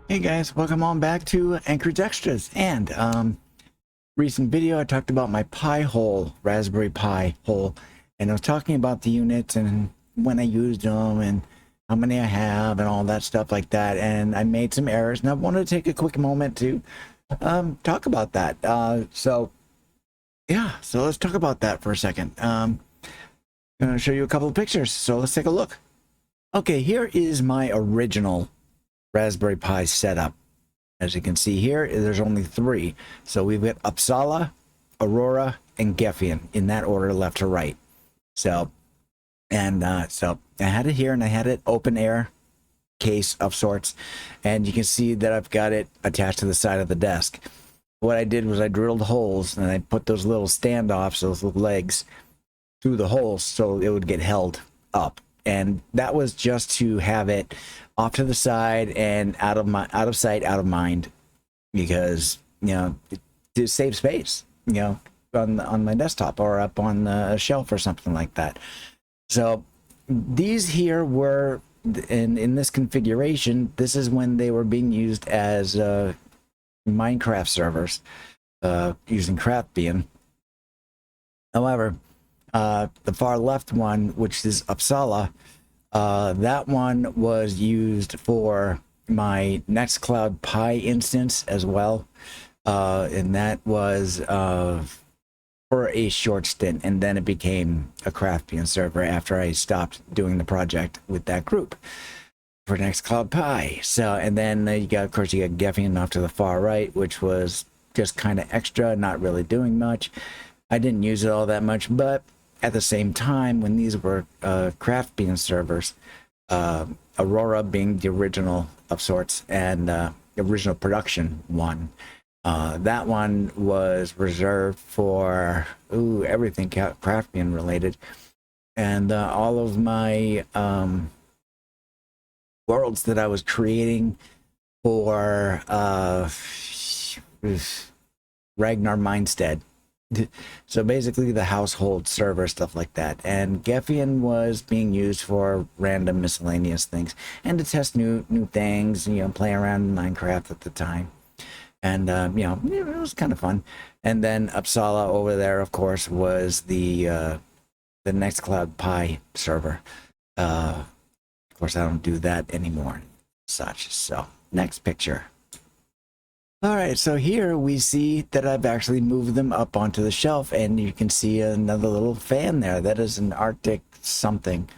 Hey guys, welcome on back to AnKorage Extras. And recent video I talked about my Pi hole, Raspberry Pi hole, and I was talking about the units and when I used them and how many I have and all that stuff like that. And I made some errors, and I wanted to take a quick moment to talk about that. So let's talk about that for a second. I'm going to show you a couple of pictures, so let's take a look. Okay, here is my original Raspberry Pi setup. As you can see here, there's only three. So we've got Uppsala, Aurora, and Geffen in that order, left to right. So I had it here, and I had it open air case of sorts, and you can see that I've got it attached to the side of the desk. What I did was I drilled holes, and I put those little standoffs, those little legs, through the holes so it would get held up. And that was just to have it off to the side and out of sight, out of mind, because to save space, on my desktop or up on a shelf or something like that. So these here were in this configuration. This is when they were being used as Minecraft servers using Craftbean. However, the far left one, which is Uppsala, that one was used for my Nextcloud Pi instance as well, and that was for a short stint, and then it became a Craftbean server after I stopped doing the project with that group for Nextcloud Pi. So, and then you got Geffen off to the far right, which was just kind of extra, not really doing much. I didn't use it all that much, but at the same time, when these were Craftbean servers, Aurora being the original of sorts, and the original production one, that one was reserved for everything Craftbean related, and all of my worlds that I was creating for Ragnar Mindstead. So basically the household server, stuff like that. And Geffen was being used for random miscellaneous things and to test new things, play around in Minecraft at the time. And it was kind of fun. And then Uppsala over there, of course, was the Nextcloud Pi server. Of course, I don't do that anymore, such. So next picture. All right, so here we see that I've actually moved them up onto the shelf, and you can see another little fan there. That is an Arctic something.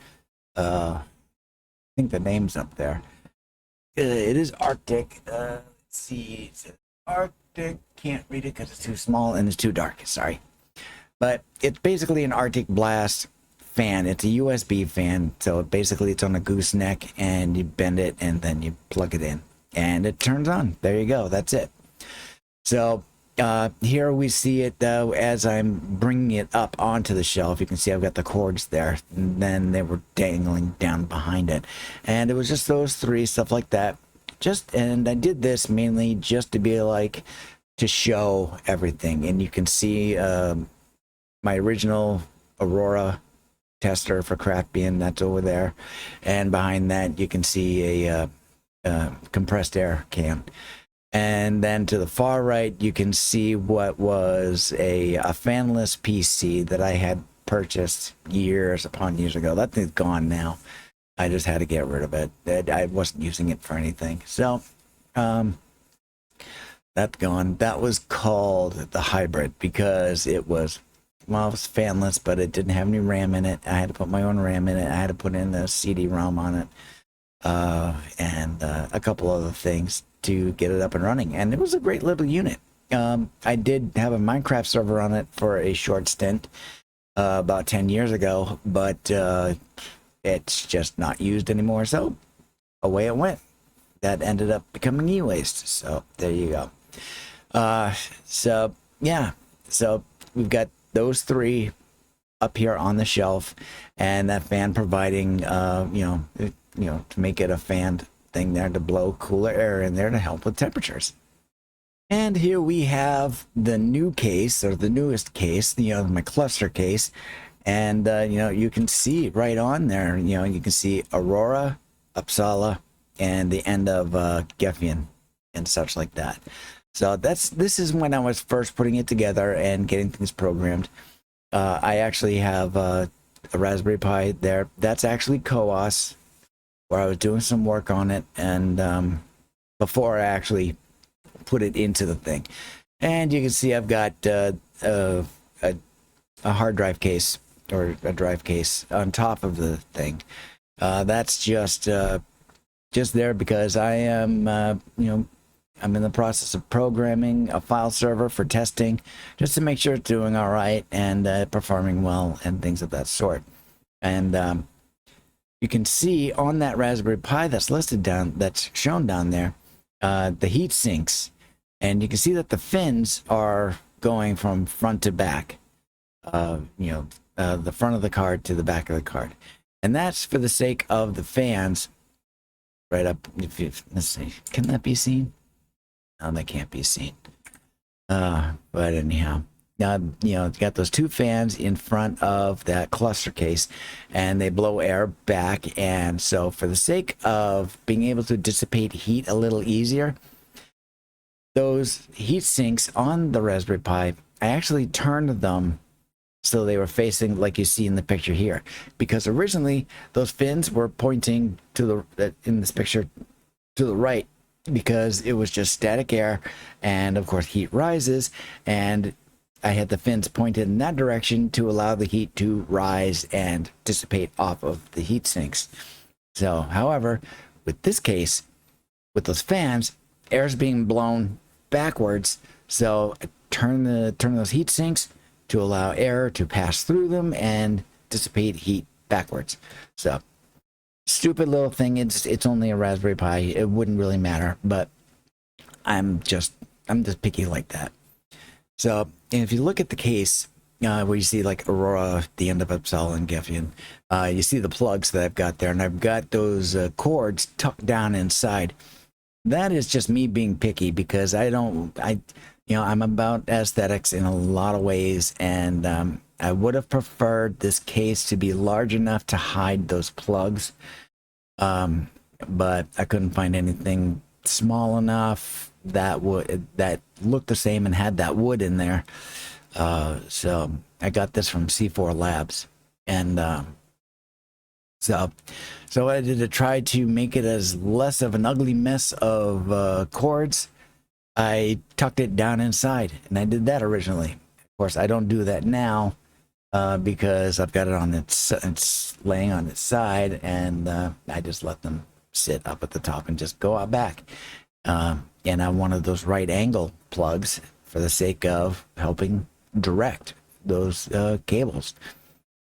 I think the name's up there. It is Arctic. Let's see. It's Arctic. Can't read it because it's too small and it's too dark. Sorry. But it's basically an Arctic Blast fan. It's a USB fan. So basically it's on a gooseneck, and you bend it and then you plug it in, and it turns on. There you go. That's it. So here we see it as I'm bringing it up onto the shelf. You can see I've got the cords there, and then they were dangling down behind it. And it was just those three, stuff like that. And I did this mainly just to be like, to show everything. And you can see my original Aurora tester for Craftbean, that's over there. And behind that, you can see a compressed air can. And then to the far right, you can see what was a fanless PC that I had purchased years upon years ago. That thing's gone now. I just had to get rid of it. I wasn't using it for anything. So that's gone. That was called the Hybrid because it was, well, it was fanless, but it didn't have any RAM in it. I had to put my own RAM in it. I had to put in a CD-ROM on it, and a couple other things to get it up and running. And it was a great little unit. I did have a Minecraft server on it for a short stint about 10 years ago, but it's just not used anymore, so away it went. That ended up becoming e-waste, so there you go. So we've got those three up here on the shelf, and that fan providing to make it a fan thing there to blow cooler air in there to help with temperatures. And here we have the new case, or the newest case, my cluster case. And you can see right on there, you can see Aurora, Uppsala, and the end of Geffen and such like that. So this is when I was first putting it together and getting things programmed. I actually have a Raspberry Pi there. That's actually CoOS, where I was doing some work on it, and before I actually put it into the thing. And you can see I've got a hard drive case, or a drive case, on top of the thing. That's just there because I am, I'm in the process of programming a file server for testing, just to make sure it's doing all right and performing well and things of that sort. And you can see on that Raspberry Pi that's listed down, that's shown down there, the heat sinks, and you can see that the fins are going from front to back. The front of the card to the back of the card, and that's for the sake of the fans. Right up. Let's see, can that be seen? No, that can't be seen. But anyhow, it's got those two fans in front of that cluster case, and they blow air back. And so, for the sake of being able to dissipate heat a little easier, those heat sinks on the Raspberry Pi, I actually turned them so they were facing like you see in the picture here, because originally those fins were pointing to in this picture to the right, because it was just static air, and of course heat rises, and I had the fins pointed in that direction to allow the heat to rise and dissipate off of the heat sinks. So, however, with this case, with those fans, air is being blown backwards, so I turn those heat sinks to allow air to pass through them and dissipate heat backwards. So, stupid little thing. It's only a Raspberry Pi. It wouldn't really matter, but I'm just picky like that. So, and if you look at the case, where you see like Aurora, the end of Upsell and Geffen, you see the plugs that I've got there, and I've got those cords tucked down inside. That is just me being picky, because I'm about aesthetics in a lot of ways, and I would have preferred this case to be large enough to hide those plugs, but I couldn't find anything small enough that looked the same and had that wood in there. So I got this from C4 Labs, and so what I did to try to make it as less of an ugly mess of cords, I tucked it down inside, and I did that originally. Of course, I don't do that now because I've got it on it's laying on its side, and I just let them sit up at the top and just go out back. And I wanted those right angle plugs for the sake of helping direct those cables.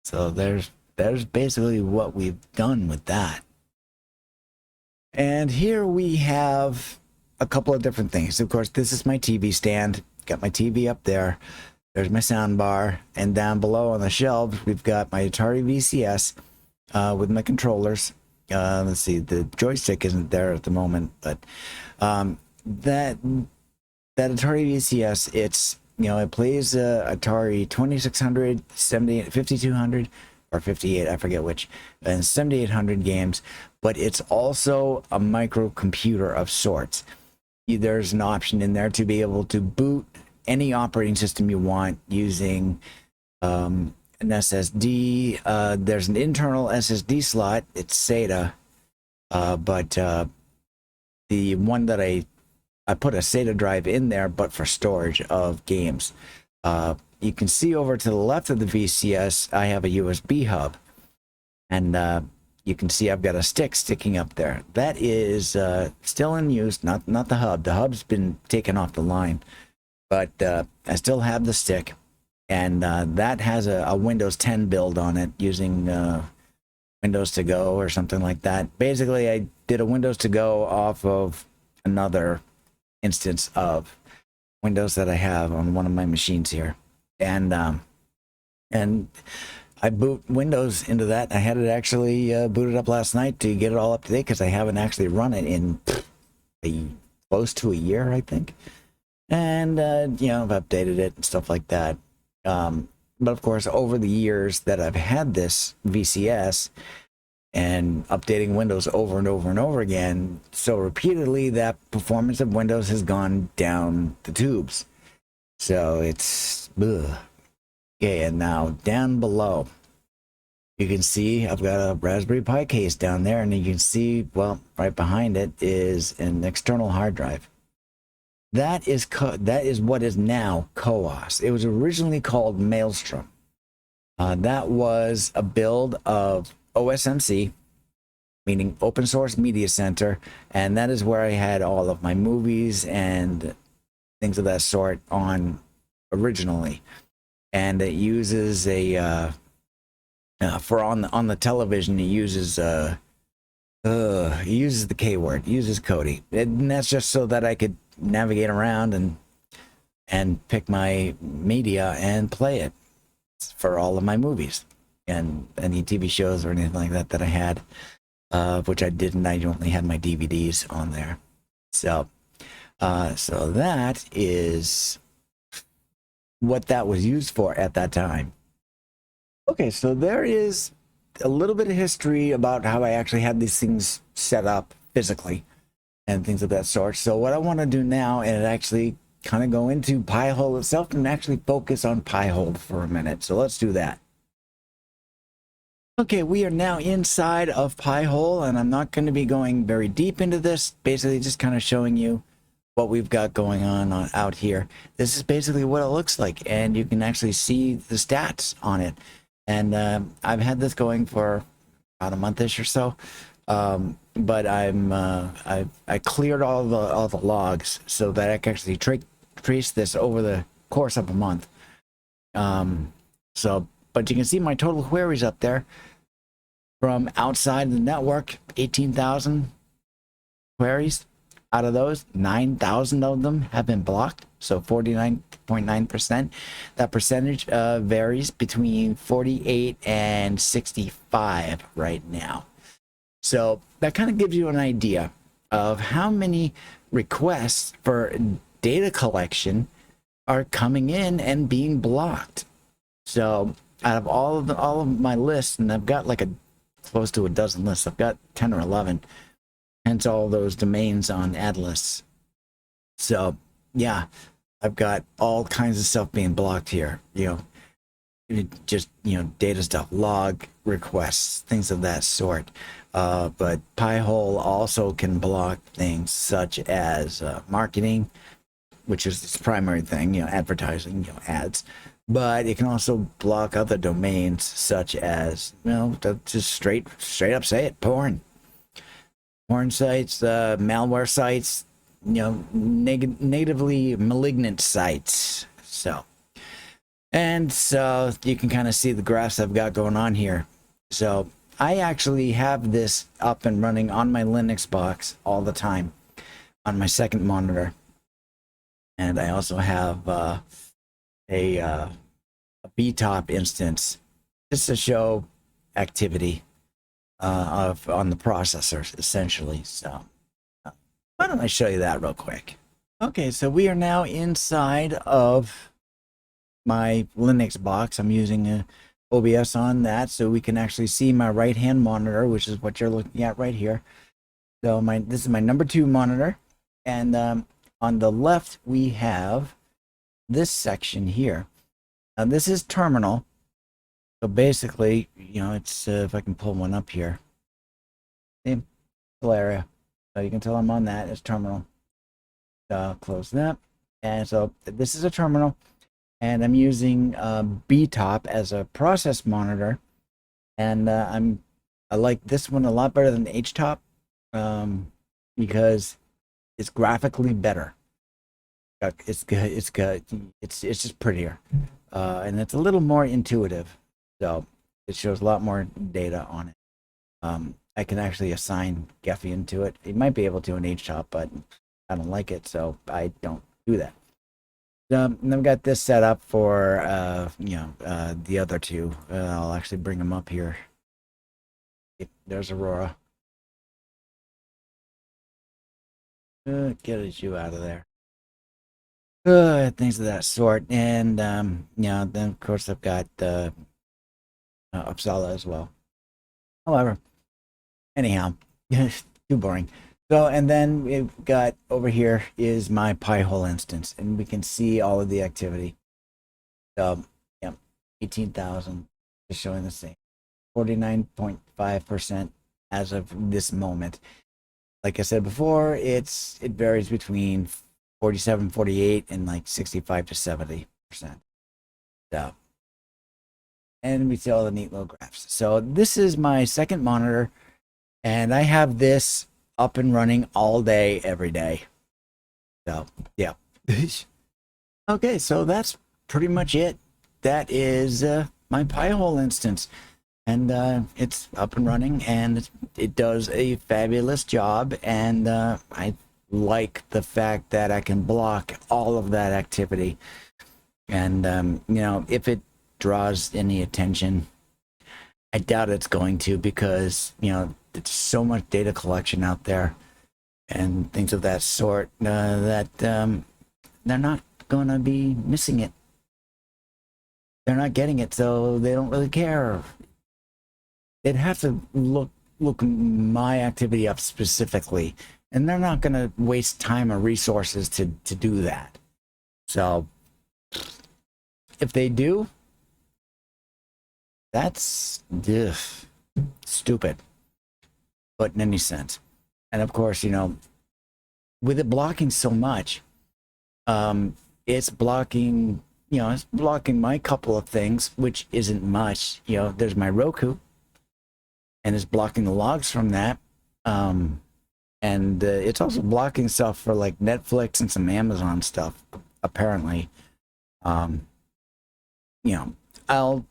So there's basically what we've done with that. And here we have a couple of different things. Of course, this is my TV stand. Got my TV up there. There's my sound bar, and down below on the shelves we've got my Atari VCS with my controllers. Let's see, the joystick isn't there at the moment, but that Atari VCS, it plays Atari 2600, 5200, or 58, I forget which, and 7800 games, but it's also a microcomputer of sorts. There's an option in there to be able to boot any operating system you want using an SSD. There's an internal SSD slot. It's SATA, but the one that I put a SATA drive in there, but for storage of games. You can see over to the left of the VCS, I have a USB hub, and you can see I've got a stick sticking up there. That is still in use, not the hub. The hub's been taken off the line, but I still have the stick, and that has a Windows 10 build on it using Windows to Go or something like that. Basically, I did a Windows to Go off of another instance of Windows that I have on one of my machines here, and I boot Windows into that. I had it actually booted up last night to get it all up to date, because I haven't actually run it in close to a year, I think. And I've updated it and stuff like that. But of course, over the years that I've had this VCS, and updating Windows over and over and over again so repeatedly that performance of Windows has gone down the tubes. So it's ugh. Okay, and now down below you can see I've got a Raspberry Pi case down there, and you can see, well, right behind it is an external hard drive. That is what is now CoOS. It was originally called Maelstrom. That was a build of OSMC, meaning Open Source Media Center, and that is where I had all of my movies and things of that sort on originally. And it uses a for on the television, it uses the K word, it uses Kodi, and that's just so that I could navigate around and pick my media and play it for all of my movies and any TV shows or anything like that that I had, which I didn't. I only had my DVDs on there. So that is what that was used for at that time. Okay, so there is a little bit of history about how I actually had these things set up physically and things of that sort. So what I want to do now is actually kind of go into Pi-hole itself and actually focus on Pi-hole for a minute. So let's do that. Okay, we are now inside of Pi-hole, and I'm not going to be going very deep into this, basically just kind of showing you what we've got going on out here. This is basically what it looks like, and you can actually see the stats on it. And I've had this going for about a month-ish or so, but I cleared all the logs so that I can actually trace this over the course of a month. But you can see my total queries up there from outside the network, 18,000 queries. Out of those, 9,000 of them have been blocked, so 49.9%. That percentage varies between 48 and 65 right now. So that kind of gives you an idea of how many requests for data collection are coming in and being blocked. So out of all of my lists, and I've got like close to a dozen lists, I've got 10 or 11. Hence all those domains on ad lists. So yeah, I've got all kinds of stuff being blocked here. Just data stuff, log requests, things of that sort. But Pi-hole also can block things such as marketing, which is its primary thing, advertising, ads. But it can also block other domains such as, just straight up say it, porn sites, malware sites, negatively malignant sites. So you can kind of see the graphs I've got going on here. So I actually have this up and running on my Linux box all the time on my second monitor. And I also have a BTOP instance just to show activity on the processors, essentially. So why don't I show you that real quick? Okay, so we are now inside of my Linux box. I'm using OBS on that, so we can actually see my right-hand monitor, which is what you're looking at right here. So this is my number 2 monitor, and on the left we have this section here. Now this is terminal. So basically, it's if I can pull one up here, same little area. So you can tell I'm on that. It's terminal. Close that. And so this is a terminal, and I'm using BTOP as a process monitor, and I like this one a lot better than HTOP because it's graphically better. It's good. It's good. It's just prettier, and it's a little more intuitive. So it shows a lot more data on it. I can actually assign Gefion to it. You might be able to in HTOP, but I don't like it, so I don't do that. And I've got this set up for the other two. I'll actually bring them up here. There's Aurora. Get you out of there. Things of that sort, and then of course I've got Uppsala as well. However, Anyhow, too boring. So, and then we've got over here is my Pi-hole instance, and we can see all of the activity. So, yep, 18,000 is showing the same. 49.5% as of this moment. Like I said before, it varies between 47, 48, and like 65 to 70%. So, and we see all the neat little graphs. So this is my second monitor, and I have this up and running all day, every day. So, yeah. Okay, so that's pretty much it. That is my Pi-hole instance. And it's up and running, and it does a fabulous job. And I like the fact that I can block all of that activity. And, you know, if it draws any attention, I doubt it's going to, because, you know, there's so much data collection out there and things of that sort that they're not going to be missing it. They're not getting it, so they don't really care. They'd have to look my activity up specifically, and they're not going to waste time or resources to do that. So if they do, that's stupid, but in any sense. And of course, you know, with it blocking so much, it's blocking, you know, it's blocking my couple of things, which isn't much. You know, there's my Roku, and it's blocking the logs from that. And it's also blocking stuff for like Netflix and some Amazon stuff, apparently. You know,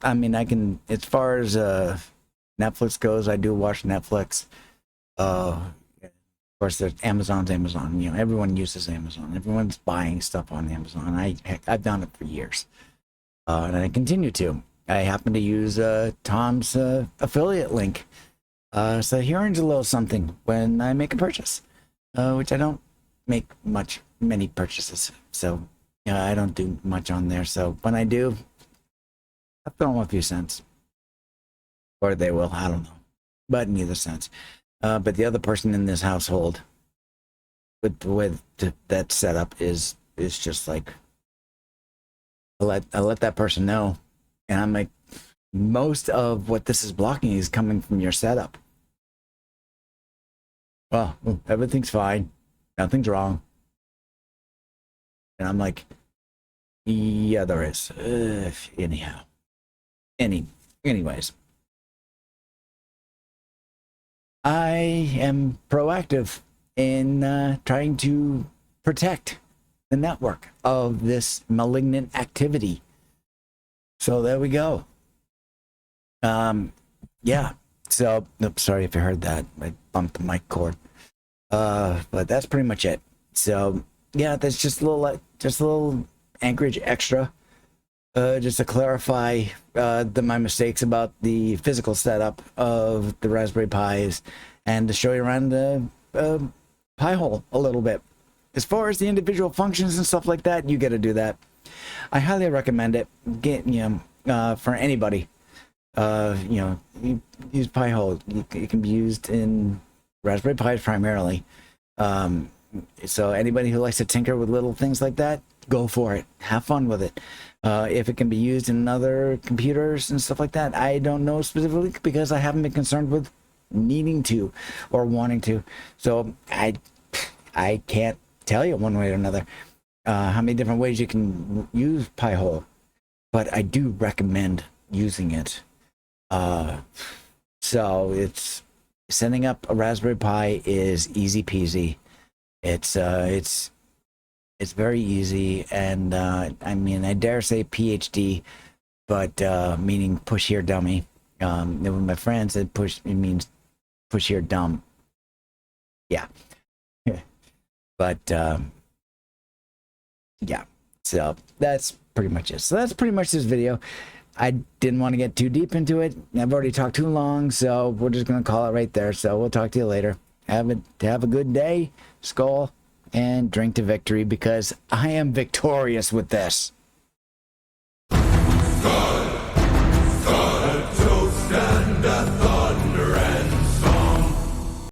I mean, I can, as far as Netflix goes, I do watch Netflix. Of course, there's Amazon's Amazon. You know, everyone uses Amazon. Everyone's buying stuff on Amazon. I've done it for years, and I continue to. I happen to use Tom's affiliate link. So he earns a little something when I make a purchase, which I don't make many purchases. So I don't do much on there. So when I do, I throw them a few cents. Or they will, I don't know. But in either sense. But the other person in this household with that setup is just like, I let that person know. And I'm like, most of what this is blocking is coming from your setup. Well, everything's fine. Nothing's wrong. And I'm like, yeah, there is. Anyhow. Anyways. I am proactive in trying to protect the network of this malignant activity. So there we go. Yeah. So, oops, sorry if you heard that. I bumped the mic cord. But that's pretty much it. So, yeah, that's just a little AnKorage extra. Just to clarify my mistakes about the physical setup of the Raspberry Pis, and to show you around the Pi-hole a little bit. As far as the individual functions and stuff like that, you got to do that. I highly recommend it. For anybody. You use Pi-hole. It can be used in Raspberry Pis primarily. So anybody who likes to tinker with little things like that, go for it. Have fun with it. If it can be used in other computers and stuff like that, I don't know specifically, because I haven't been concerned with needing to or wanting to. So I can't tell you one way or another how many different ways you can use Pi-hole, but I do recommend using it. So it's setting up a Raspberry Pi is easy peasy. It's very easy, and I mean, I dare say PhD, but meaning push here dummy. When my friend said push, it means push here dumb. Yeah. But yeah, so that's pretty much it. So that's pretty much this video. I didn't want to get too deep into it. I've already talked too long, so we're just gonna call it right there. So we'll talk to you later. Have a good day. Skál. And drink to victory, because I am victorious with this.